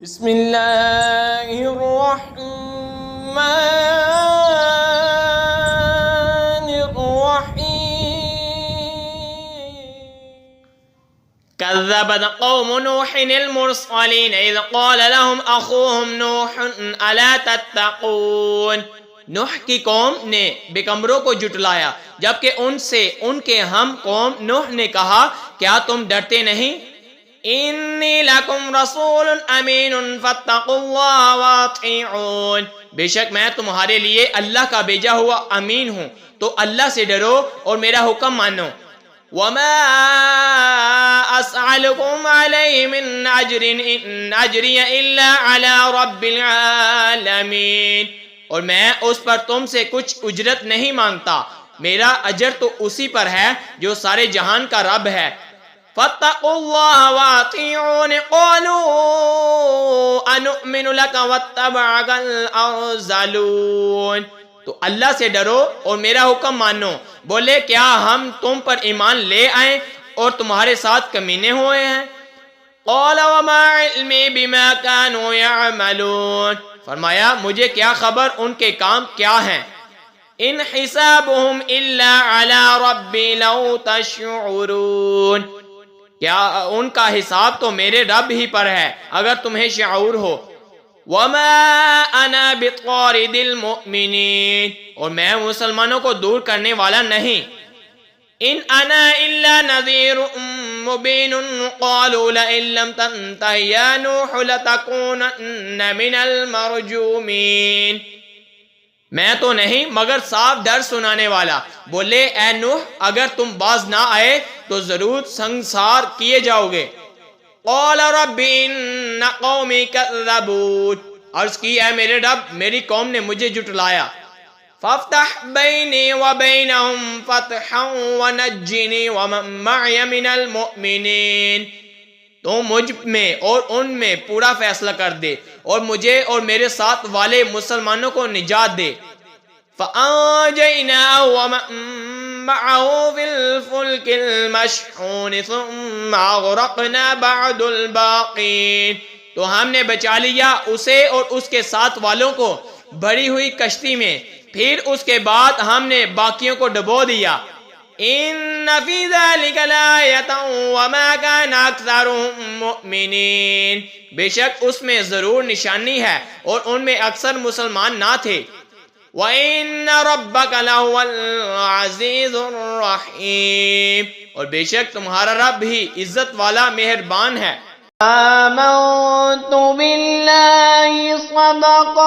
بسم اللہ الرحمن الرحیم كذبت قوم نوح المرسلين إذ قال لهم أخوهم نوح ألا تتقون نوح کی قوم نے بیگمبروں کو جھٹلایا جبکہ ان سے ان کے ہم قوم نوح نے کہا کیا تم ڈرتے نہیں انی لکم رسول امین فاتقوا اللہ واطیعون بے شک میں تمہارے لیے اللہ کا بھیجا ہوا امین ہوں تو اللہ سے ڈرو اور میرا حکم مانو وما اسألکم علیہ من اجر ان اجری الا علی رب العالمین اور میں اس پر تم سے کچھ اجرت نہیں مانگتا میرا اجر تو اسی پر ہے جو سارے جہان کا رب ہے فاتقوا اللہ واطیعون قالوا انؤمن لک واتبعک الارذلون تو اللہ سے ڈرو اور میرا حکم مانو بولے کیا ہم تم پر ایمان لے آئیں اور تمہارے ساتھ کمینے ہوئے ہیں قال وما علمی بما كانوا يعملون فرمایا مجھے کیا خبر ان کے کام کیا ہیں ان حسابهم الا على ربی لو تشعرون کیا ان کا حساب تو میرے رب ہی پر ہے اگر تمہیں شعور ہو وما انا بطارد المؤمنین اور میں مسلمانوں کو دور کرنے والا نہیں ان انا الا نذیر مبین قالوا لئن لم تنته یا نوح لتکونن من المرجومین میں تو نہیں مگر صاف ڈر سنانے والا بولے اے نوح اگر تم باز نہ آئے تو ضرور سنگسار کیے جاؤ گے قال رب ان قومی کذبون عرض کی اے میرے رب میری قوم نے مجھے جھٹلایا فافتح بینی وبینہم فتحا ونجنی ومن معی من المؤمنین تو مجھ میں اور ان میں پورا فیصلہ کر دے اور مجھے اور میرے ساتھ والے مسلمانوں کو نجات دے فَأَنْجَيْنَاهُ وَمَن مَّعَهُ فِي الْفُلْكِ الْمَشْحُونِ ثُمَّ أَغْرَقْنَا بَعْدُ الْبَاقِينَ تو ہم نے بچا لیا اسے اور اس کے ساتھ والوں کو بھری ہوئی کشتی میں پھر اس کے بعد ہم نے باقیوں کو ڈبو دیا ان فی ذلک لآیۃ وما کان اکثرهم مؤمنین بے شک اس میں ضرور نشانی ہے اور ان میں اکثر مسلمان نہ تھے وَإِنَّ رَبَّكَ لَهُوَ الْعَزِيزُ الرَّحِيمُ اور بے شک تمہارا رب ہی عزت والا مہربان ہے آمنت باللہ صدق